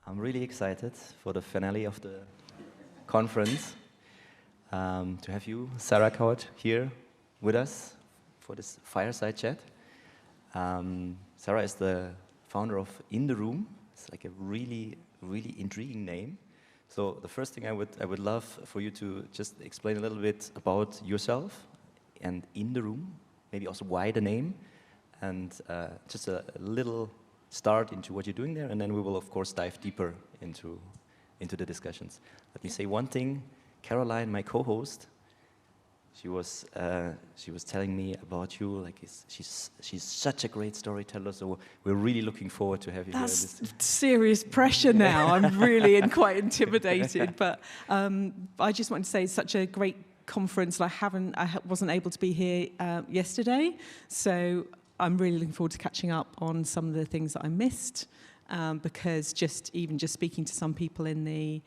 I'm really excited for the finale of the conference to have you, Sarah Kaut, here with us for this fireside chat. Sarah is the founder of In the Room. It's like a really, really intriguing name. So the first thing I would love for you to just explain a little bit about yourself and In the Room, maybe also why the name, and just a little start into what you're doing there, and then we will of course dive deeper into the discussions. Let me say one thing. Caroline, my co-host, she was telling me about you. Like she's such a great storyteller. So we're really looking forward to have you here. That's serious pressure now. I'm really quite intimidated. But I just want to say it's such a great conference. I wasn't able to be here yesterday, so I'm really looking forward to catching up on some of the things that I missed, because just speaking to some people in the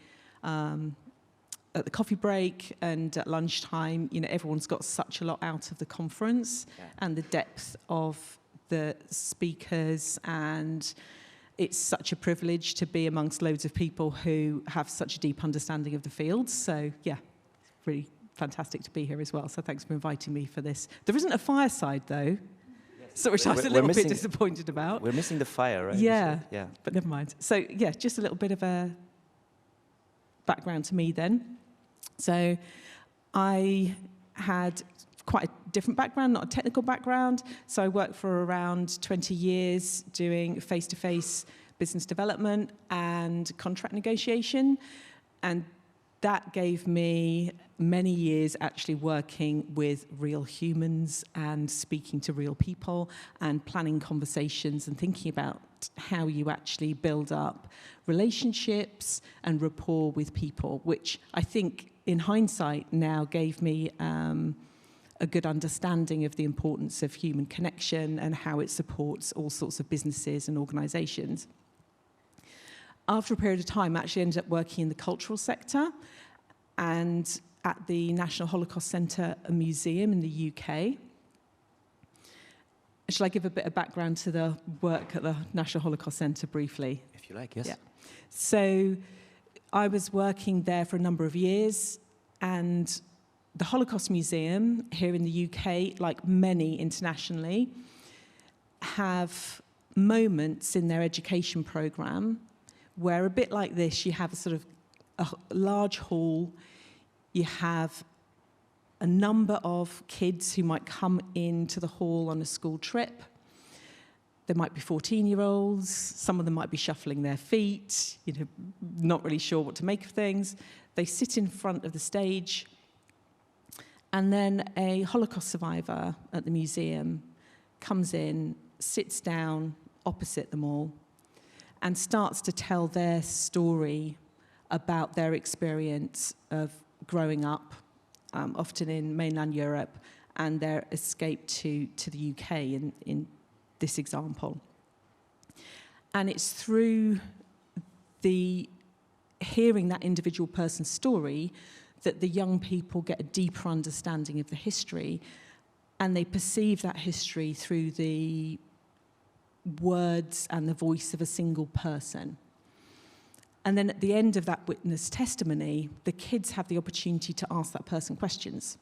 at the coffee break and at lunchtime, everyone's got such a lot out of the conference, and the depth of the speakers, and it's such a privilege to be amongst loads of people who have such a deep understanding of the field. So yeah, it's really fantastic to be here as well. So thanks for inviting me for this. There isn't a fireside though. So which I was a little bit disappointed about. We're missing the fire, right? Yeah, yeah. But never mind. So yeah, just a little bit of a background to me then. So I had quite a different background, not a technical background. So I worked for around 20 years doing face-to-face business development and contract negotiation. And that gave me many years actually working with real humans and speaking to real people and planning conversations and thinking about how you actually build up relationships and rapport with people, which I think in hindsight now gave me a good understanding of the importance of human connection and how it supports all sorts of businesses and organizations. After a period of time, I actually ended up working in the cultural sector and at the National Holocaust Centre Museum in the UK. Shall I give a bit of background to the work at the National Holocaust Centre briefly? If you like, yes. Yeah. So I was working there for a number of years, and the Holocaust Museum here in the UK, like many internationally, have moments in their education programme where, a bit like this, you have a sort of a large hall, you have a number of kids who might come into the hall on a school trip. There might be 14-year-olds, some of them might be shuffling their feet, not really sure what to make of things. They sit in front of the stage, and then a Holocaust survivor at the museum comes in, sits down opposite them all, and starts to tell their story about their experience of growing up, often in mainland Europe, and their escape to the UK in this example. And it's through the hearing that individual person's story that the young people get a deeper understanding of the history, and they perceive that history through the words and the voice of a single person. And then at the end of that witness testimony, the kids have the opportunity to ask that person questions.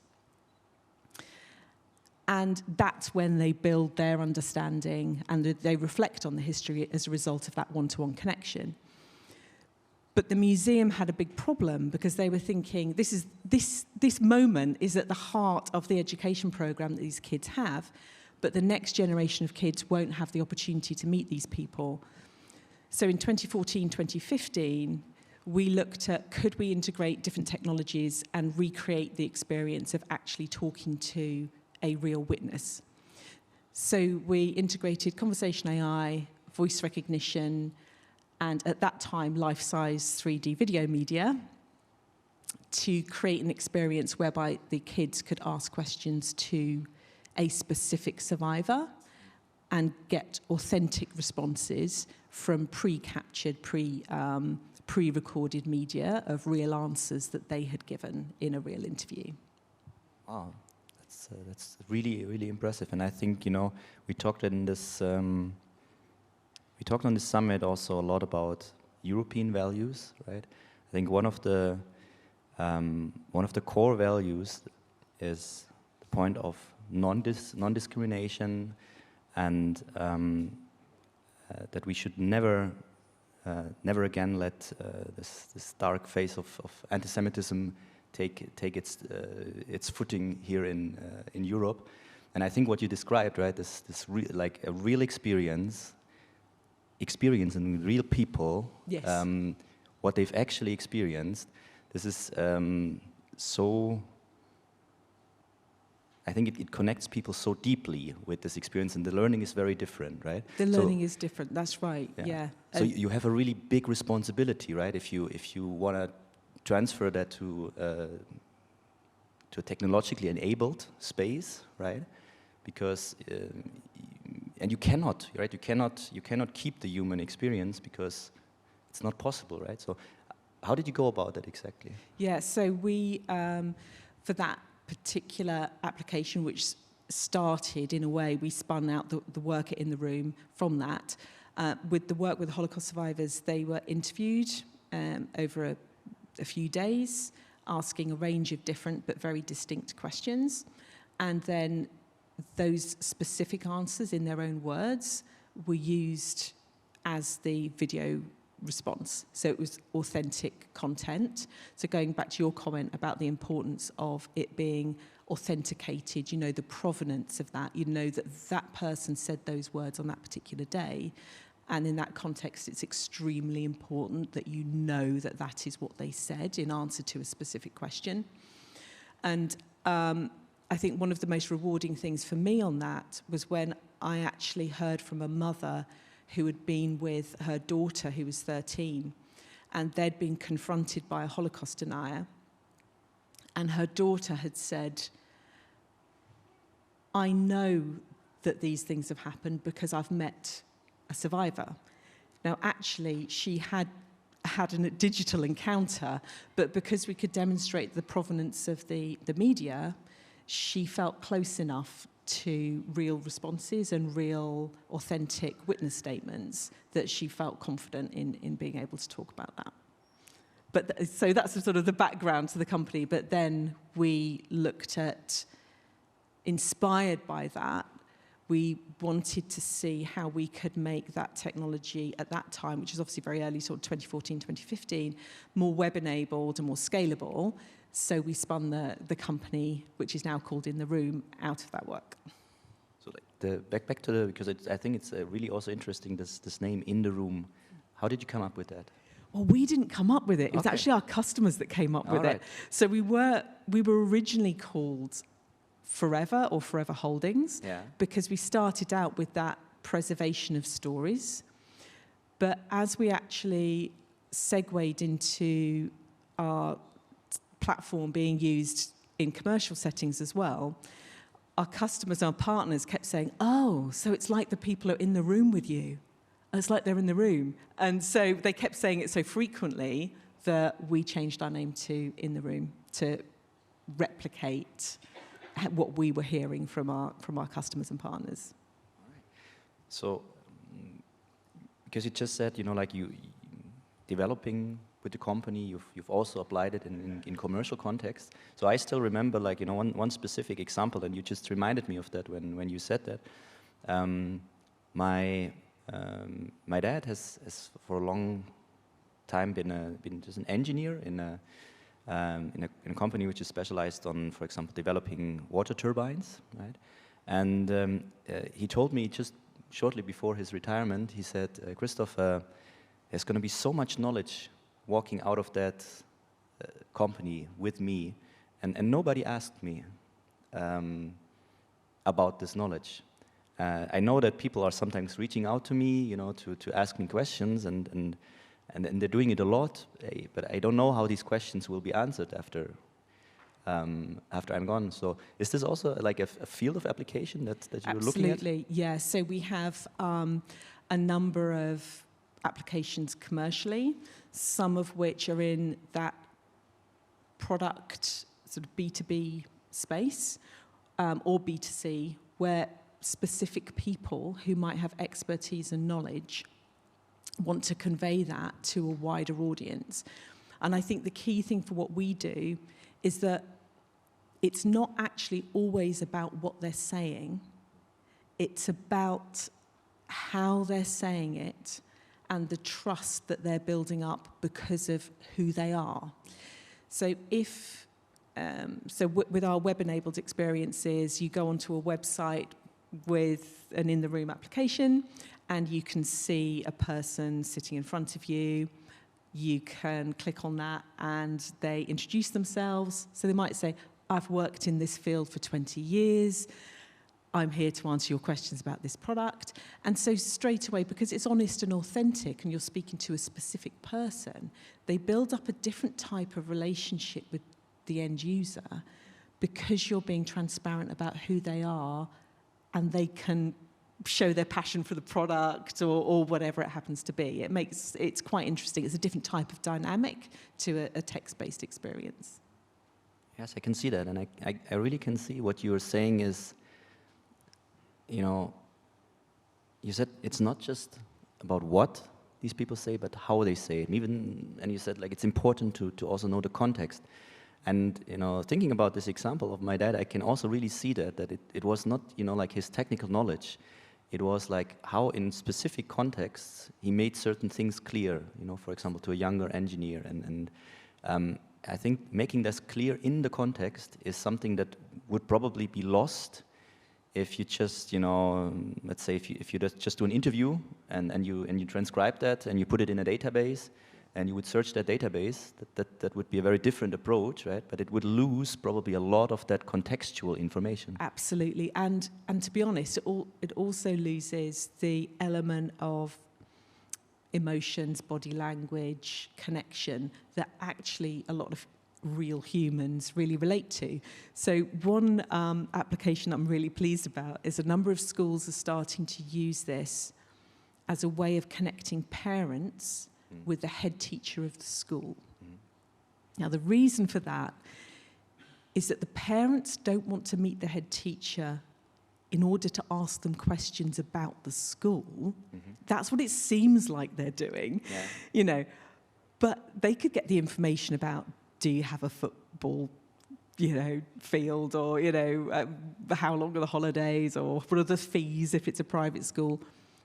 And that's when they build their understanding and they reflect on the history as a result of that one-to-one connection. But the museum had a big problem because they were thinking, this moment is at the heart of the education program that these kids have, but the next generation of kids won't have the opportunity to meet these people. So in 2014, 2015, we looked at could we integrate different technologies and recreate the experience of actually talking to a real witness. So we integrated conversational AI, voice recognition, and at that time, life-size 3D video media to create an experience whereby the kids could ask questions to a specific survivor and get authentic responses from pre-captured, pre-recorded media of real answers that they had given in a real interview. Wow, that's really, really impressive. And I think, we talked in this, we talked on this summit also a lot about European values, right? I think one of the core values is the point of non-discrimination, and that we should never again let this dark phase of anti-Semitism take its footing here in Europe. And I think what you described, right, like a real experience in real people, Yes. what they've actually experienced. This is so. I think it connects people so deeply with this experience, and the learning is very different, right? The learning is different. That's right. Yeah. So you have a really big responsibility, right? If you want to transfer that to a technologically enabled space, right? Because and you cannot, right? You cannot keep the human experience because it's not possible, right? So how did you go about that exactly? Yeah. So we for that particular application, which started in a way, we spun out the worker in the room from that. With the work with Holocaust survivors, they were interviewed over a few days, asking a range of different but very distinct questions. And then those specific answers in their own words were used as the video response. So it was authentic content. So going back to your comment about the importance of it being authenticated, you know, the provenance of that, you know that that person said those words on that particular day. And in that context, it's extremely important that you know that that is what they said in answer to a specific question. And I think one of the most rewarding things for me on that was when I actually heard from a mother who had been with her daughter, who was 13, and they'd been confronted by a Holocaust denier. And her daughter had said, I know that these things have happened because I've met a survivor. Now, actually, she had a digital encounter, but because we could demonstrate the provenance of the media, she felt close enough to real responses and real authentic witness statements that she felt confident in being able to talk about that. But so that's sort of the background to the company. But then we looked at, inspired by that, we wanted to see how we could make that technology at that time, which is obviously very early, sort of 2014, 2015, more web-enabled and more scalable. So we spun the company, which is now called In the Room, out of that work. So back to because I think it's really also interesting, this name, In the Room. How did you come up with that? Well, we didn't come up with it. It was actually our customers that came up with it. So we were originally called Forever or Forever Holdings, because we started out with that preservation of stories. But as we actually segued into our platform being used in commercial settings as well, our customers, our partners kept saying, oh, so it's like the people are in the room with you. It's like they're in the room. And so they kept saying it so frequently that we changed our name to In the Room to replicate what we were hearing from our customers and partners. All right. So, because you just said, like you developing with the company, you've also applied it in commercial context. So I still remember, one specific example, and you just reminded me of that when you said that. My dad has for a long time been just an engineer in a company which is specialized on, for example, developing water turbines, right? And he told me just shortly before his retirement, he said, Christoph, there's going to be so much knowledge walking out of that company with me, and nobody asked me about this knowledge. I know that people are sometimes reaching out to me, to ask me questions, and they're doing it a lot, but I don't know how these questions will be answered after I'm gone. So is this also like a field of application that you're looking at? Absolutely, yeah. So we have a number of applications commercially, some of which are in that product sort of B2B space or B2C, where specific people who might have expertise and knowledge want to convey that to a wider audience. And I think the key thing for what we do is that it's not actually always about what they're saying. It's about how they're saying it and the trust that they're building up because of who they are. So with our web-enabled experiences, you go onto a website with an in-the-room application, and you can see a person sitting in front of you. You can click on that, and they introduce themselves. So they might say, I've worked in this field for 20 years. I'm here to answer your questions about this product. And so straight away, because it's honest and authentic and you're speaking to a specific person, they build up a different type of relationship with the end user because you're being transparent about who they are, and they can show their passion for the product or whatever it happens to be. It's quite interesting. It's a different type of dynamic to a text-based experience. Yes, I can see that, and I really can see what you're saying is, you said it's not just about what these people say, but how they say it. And you said, like, it's important to also know the context. And, thinking about this example of my dad, I can also really see that it was not, like his technical knowledge. It was like how in specific contexts he made certain things clear, for example, to a younger engineer. And I think making this clear in the context is something that would probably be lost if you just, let's say if you just do an interview and you transcribe that and you put it in a database and you would search that database, that would be a very different approach, right? But it would lose probably a lot of that contextual information. Absolutely, and to be honest, it also loses the element of emotions, body language, connection that actually a lot of real humans really relate to. So one application I'm really pleased about is a number of schools are starting to use this as a way of connecting parents with the head teacher of the school. Now, the reason for that is that the parents don't want to meet the head teacher in order to ask them questions about the school. That's what it seems like they're doing, But they could get the information about, do you have a football, field, or, how long are the holidays, or what are the fees if it's a private school.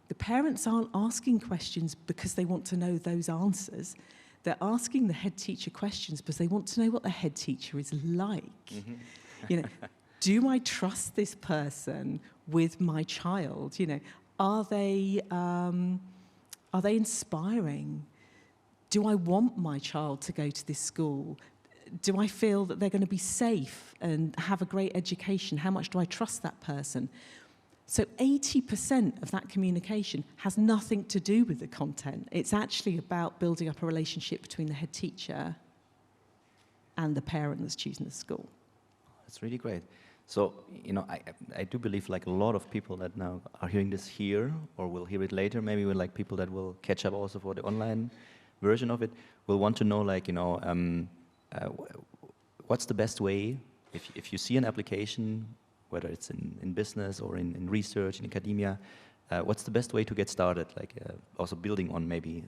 The parents aren't asking questions because they want to know those answers. They're asking the head teacher questions because they want to know what the head teacher is like. Do I trust this person with my child? Are they inspiring? Do I want my child to go to this school? Do I feel that they're going to be safe and have a great education? How much do I trust that person? So 80% of that communication has nothing to do with the content. It's actually about building up a relationship between the head teacher and the parent that's choosing the school. That's really great. So, I do believe like a lot of people that now are hearing this here or will hear it later, maybe with like people that will catch up also for the online version of it, will want to know like, what's the best way if you see an application, whether it's in business or in research, in academia, what's the best way to get started? Like also building on maybe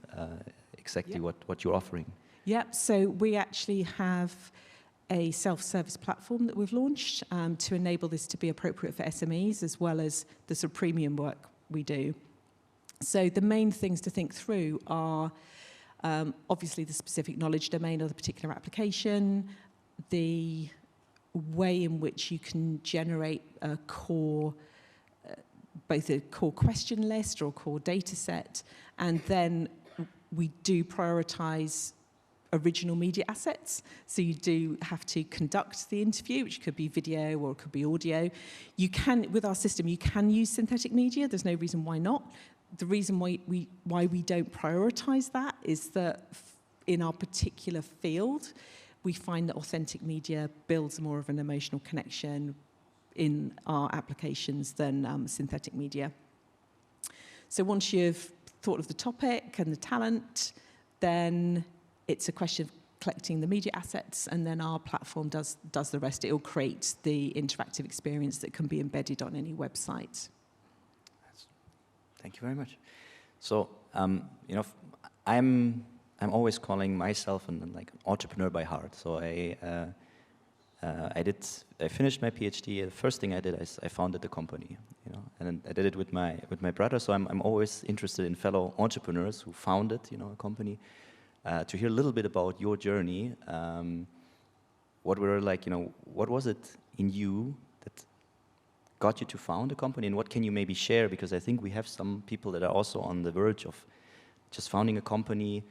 exactly what you're offering. Yep, so we actually have a self-service platform that we've launched to enable this to be appropriate for SMEs as well as the sort of premium work we do. So the main things to think through are obviously the specific knowledge domain of the particular application, the way in which you can generate a core, both a core question list or a core data set, and then we do prioritize original media assets. So you do have to conduct the interview, which could be video or it could be audio. You can, with our system, you can use synthetic media. There's no reason why not. The reason why we don't prioritize that is that in our particular field, we find that authentic media builds more of an emotional connection in our applications than synthetic media. So once you've thought of the topic and the talent, then it's a question of collecting the media assets, and then our platform does the rest. It will create the interactive experience that can be embedded on any website. Thank you very much. So you know, I'm always calling myself like an entrepreneur by heart. So I finished my PhD. The first thing I did, I founded the company, you know, and then I did it with my brother. So I'm always interested in fellow entrepreneurs who founded, you know, a company, to hear a little bit about your journey. What were like, you know, what was it in you that got you to found a company, and what can you maybe share? Because I think we have some people that are also on the verge of just founding a company.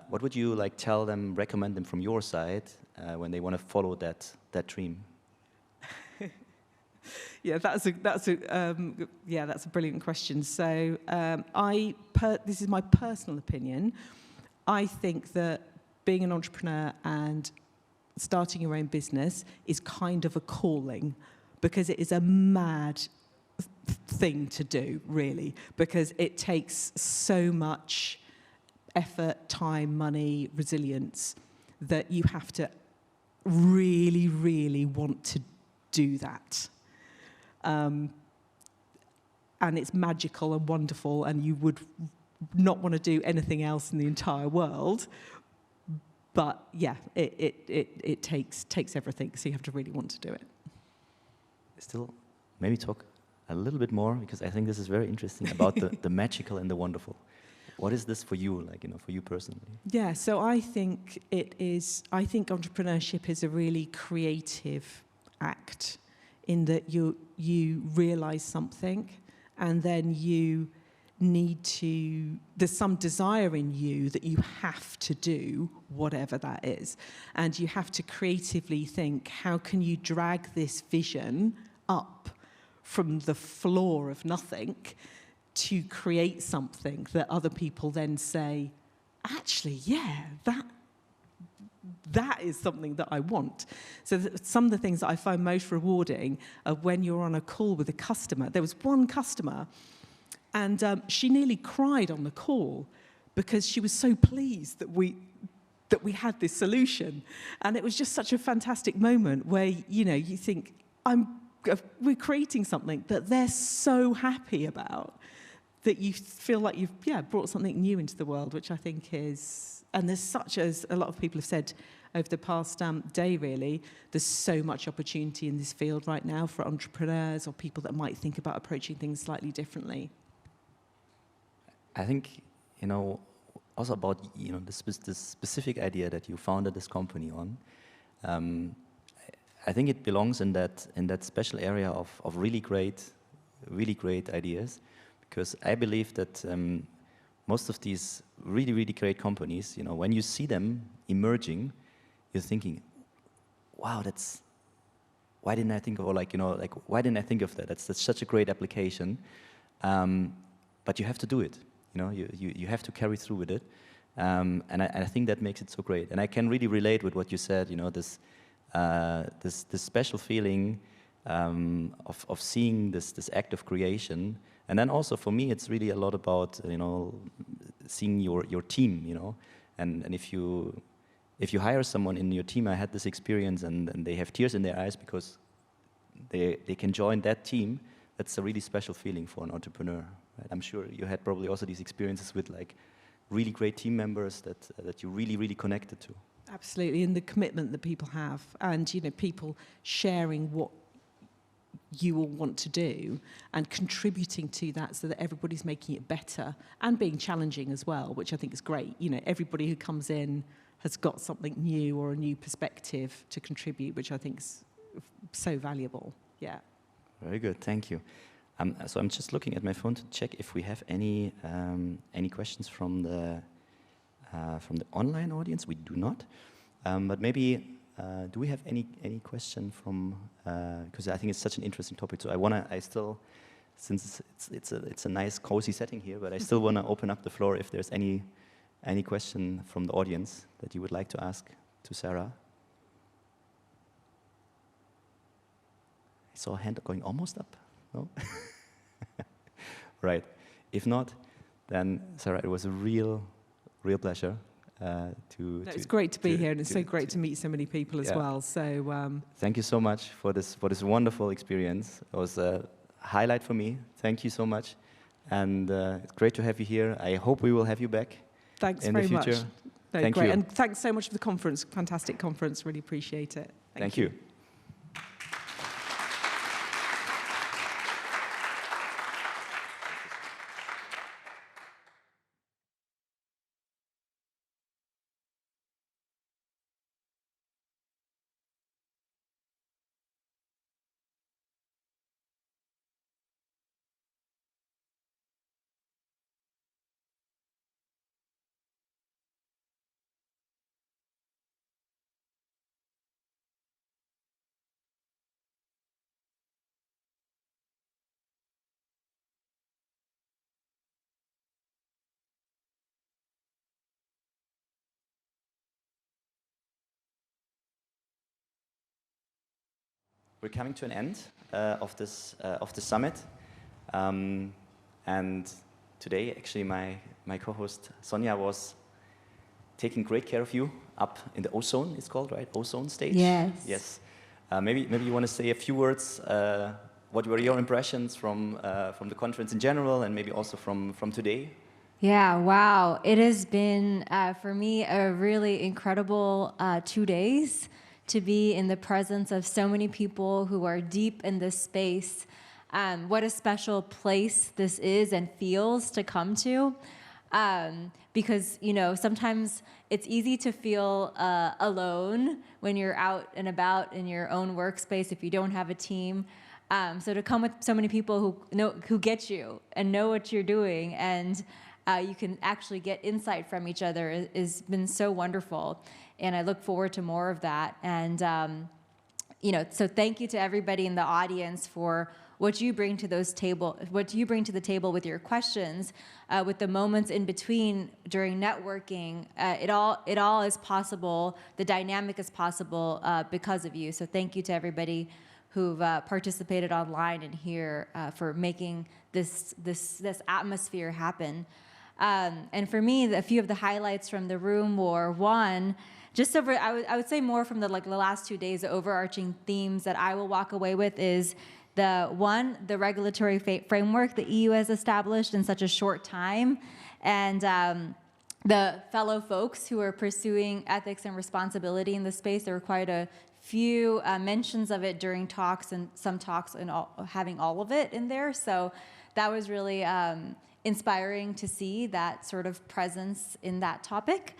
What would you like tell them, recommend them from your side when they want to follow that dream? Yeah, that's a brilliant question. So this is my personal opinion. I think that being an entrepreneur and starting your own business is kind of a calling, because it is a mad thing to do, really, because it takes so much effort, time, money, resilience, that you have to really, really want to do that. And it's magical and wonderful, and you would not want to do anything else in the entire world. But yeah, it takes everything, so you have to really want to do it. Still, maybe talk a little bit more, because I think this is very interesting about the magical and the wonderful. What is this for you, like, you know, for you personally? Yeah, so I think entrepreneurship is a really creative act, in that you realize something, and then there's some desire in you that you have to do whatever that is. And you have to creatively think, how can you drag this vision up from the floor of nothing to create something that other people then say, actually, yeah, that is something that I want. So some of the things that I find most rewarding are when you're on a call with a customer. There was one customer, and she nearly cried on the call because she was so pleased that we had this solution. And it was just such a fantastic moment where, you know, you think, we're creating something that they're so happy about, that you feel like you've brought something new into the world, which I think is, and there's such, as a lot of people have said over the past day, really, there's so much opportunity in this field right now for entrepreneurs or people that might think about approaching things slightly differently. I think, you know, also about, you know, this specific idea that you founded this company on. I think it belongs in that special area of really great ideas, because I believe that most of these really, really great companies, you know, when you see them emerging, you're thinking, wow, why didn't I think of, or like, you know, like, why didn't I think of that? That's such a great application. But you have to do it, you know, you have to carry through with it. And I think that makes it so great. And I can really relate with what you said, you know, this special feeling of seeing this act of creation. And then also for me, it's really a lot about, you know, seeing your team, you know. And if you hire someone in your team, I had this experience, and they have tears in their eyes because they can join that team. That's a really special feeling for an entrepreneur. Right? I'm sure you had probably also these experiences with like really great team members that you really, really connected to. Absolutely, and the commitment that people have, and, you know, people sharing what you all want to do and contributing to that, so that everybody's making it better and being challenging as well, which I think is great. You know, everybody who comes in has got something new or a new perspective to contribute, which I think is so valuable. Yeah. Very good, thank you. So I'm just looking at my phone to check if we have any questions from the online audience. We do not, but maybe do we have any question from? Because I think it's such an interesting topic. So since it's a nice cozy setting here, but I still wanna open up the floor if there's any question from the audience that you would like to ask to Sarah. I saw a hand going almost up. No? Right. If not, then Sarah, it was a real pleasure it's great to be here, and it's so great to meet so many people as well. So thank you so much for this wonderful experience. It was a highlight for me. Thank you so much. And it's great to have you here. I hope we will have you back Thanks in very the future. much. No, Thank great. you. And thanks so much for the conference. Fantastic conference. Really appreciate it. Thank you. We're coming to an end of this summit, and today, actually, my co-host Sonja was taking great care of you up in the ozone. It's called, right? Ozone stage. Yes. Yes. Maybe you want to say a few words. What were your impressions from the conference in general, and maybe also from today? Yeah, wow. It has been, for me, a really incredible 2 days to be in the presence of so many people who are deep in this space. What a special place this is and feels to come to. Because, you know, sometimes it's easy to feel alone when you're out and about in your own workspace if you don't have a team. So to come with so many people who get you and know what you're doing, and you can actually get insight from each other has been so wonderful. And I look forward to more of that. And, you know, so thank you to everybody in the audience for what you bring to the table with your questions, with the moments in between during networking. It all is possible. The dynamic is possible because of you. So thank you to everybody who've participated online and here for making this atmosphere happen. And for me, a few of the highlights from the room were, one, just over, I would say more from the last 2 days, the overarching themes that I will walk away with is the regulatory framework the EU has established in such a short time, and the fellow folks who are pursuing ethics and responsibility in the space. There were quite a few mentions of it during talks, and some talks and having all of it in there. So that was really inspiring to see that sort of presence in that topic.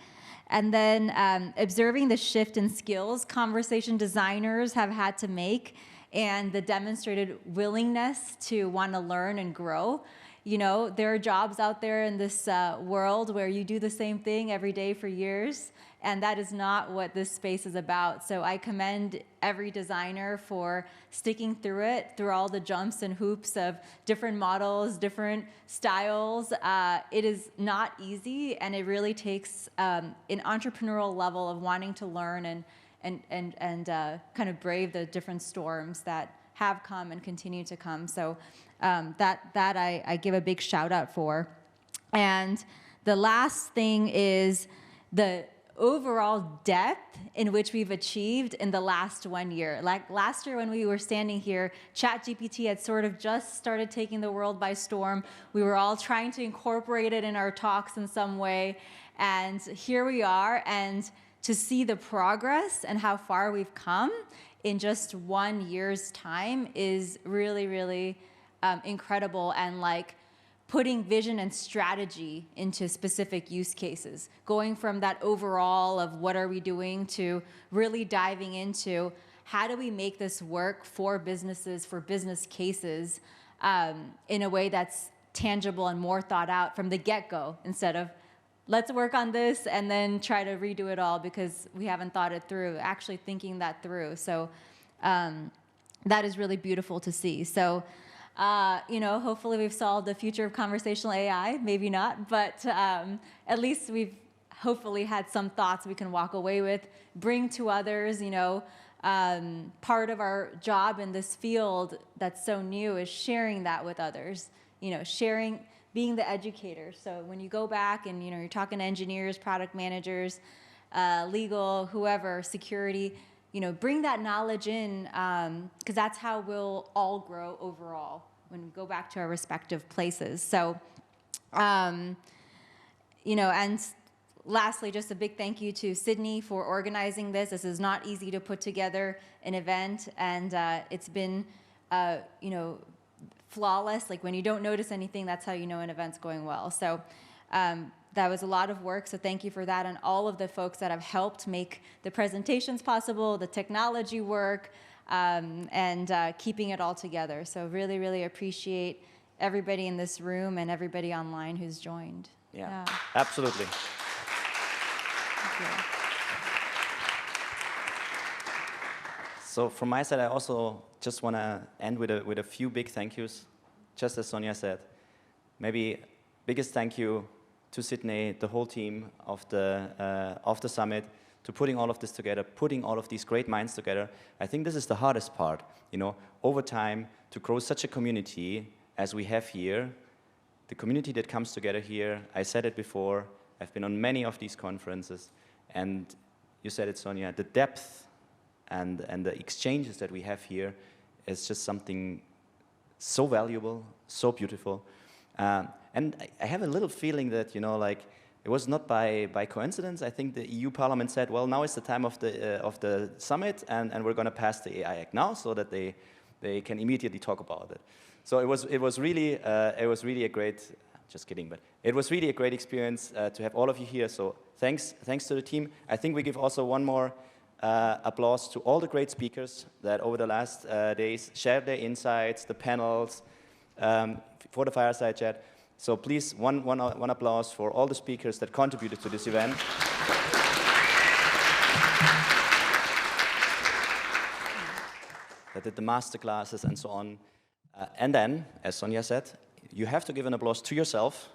And then observing the shift in skills conversation designers have had to make, and the demonstrated willingness to want to learn and grow. You know, there are jobs out there in this world where you do the same thing every day for years, and that is not what this space is about. So I commend every designer for sticking through it, through all the jumps and hoops of different models, different styles. It is not easy, and it really takes an entrepreneurial level of wanting to learn and kind of brave the different storms that have come and continue to come. So that I give a big shout out for. And the last thing is the overall depth in which we've achieved in the last 1 year. Like last year when we were standing here, ChatGPT had sort of just started taking the world by storm. We were all trying to incorporate it in our talks in some way. And here we are, and to see the progress and how far we've come in just 1 year's time is really, really incredible, and like putting vision and strategy into specific use cases, going from that overall of what are we doing to really diving into how do we make this work for businesses, for business cases, in a way that's tangible and more thought out from the get-go, instead of let's work on this and then try to redo it all because we haven't thought it through, actually thinking that through. So that is really beautiful to see. So, you know, hopefully we've solved the future of conversational AI, maybe not, but at least we've hopefully had some thoughts we can walk away with, bring to others. You know, part of our job in this field that's so new is sharing that with others, you know, sharing, being the educator. So when you go back and, you know, you're talking to engineers, product managers, legal, whoever, security, you know, bring that knowledge in, because that's how we'll all grow overall, when we go back to our respective places. So, you know, and lastly, just a big thank you to Sydney for organizing this. This is not easy to put together an event, and it's been, you know, flawless. Like when you don't notice anything, that's how you know an event's going well. So that was a lot of work, so thank you for that, and all of the folks that have helped make the presentations possible, the technology work, and keeping it all together. So really, really appreciate everybody in this room and everybody online who's joined. Yeah. Absolutely. Thank you. So from my side, I also just want to end with a few big thank yous. Just as Sonia said, maybe biggest thank you to Sydney, the whole team of the summit, to putting all of this together, putting all of these great minds together. I think this is the hardest part, you know, over time, to grow such a community as we have here, the community that comes together here. I said it before, I've been on many of these conferences, and you said it, Sonia, the depth and the exchanges that we have here is just something so valuable, so beautiful. And I have a little feeling that, you know, like, it was not by coincidence. I think the EU Parliament said, well, now is the time of the summit, and we're going to pass the AI Act now, so that they can immediately talk about it. So it was really a great. Just kidding, but it was really a great experience to have all of you here. So thanks to the team. I think we give also one more applause to all the great speakers that over the last days shared their insights, the panels, for the Fireside Chat. So please, one applause for all the speakers that contributed to this event. That did the master classes and so on. And then, as Sonia said, you have to give an applause to yourself,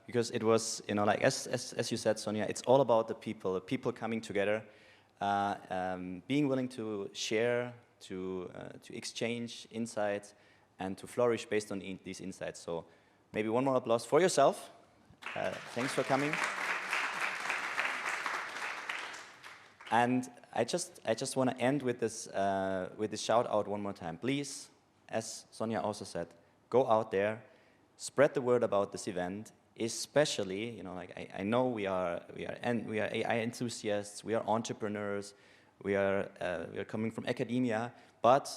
because it was, you know, like as you said, Sonia, it's all about the people coming together, being willing to share, to exchange insights, and to flourish based on these insights. So maybe one more applause for yourself. Thanks for coming. And I just want to end with this shout out one more time. Please, as Sonia also said, go out there, spread the word about this event. Especially, you know, like I know we are AI enthusiasts, we are entrepreneurs, we are coming from academia, but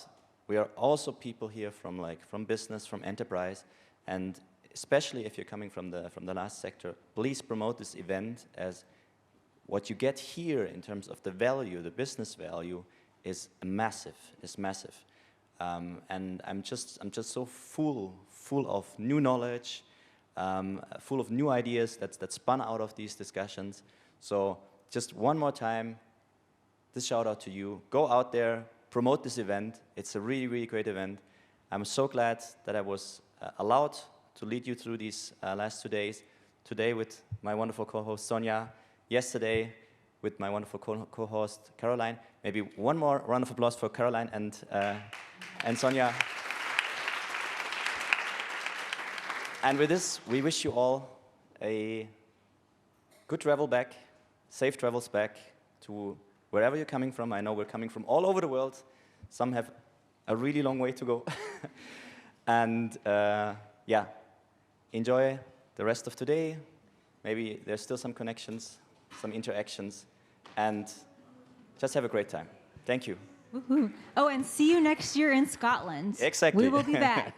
we are also people here from business, from enterprise, and especially if you're coming from the last sector, please promote this event, as what you get here in terms of the value, the business value, is massive. And I'm just so full of new knowledge, full of new ideas that spun out of these discussions. So just one more time, this shout out to you. Go out there, promote this event. It's a really, really great event. I'm so glad that I was allowed to lead you through these last 2 days. Today with my wonderful co-host Sonia, yesterday with my wonderful co-host Caroline. Maybe one more round of applause for Caroline and Sonia. And with this, we wish you all a good travel back, safe travels back to wherever you're coming from. I know we're coming from all over the world. Some have a really long way to go. And yeah, enjoy the rest of today. Maybe there's still some connections, some interactions, and just have a great time. Thank you. Woohoo. Oh, and see you next year in Scotland. Exactly. We will be back.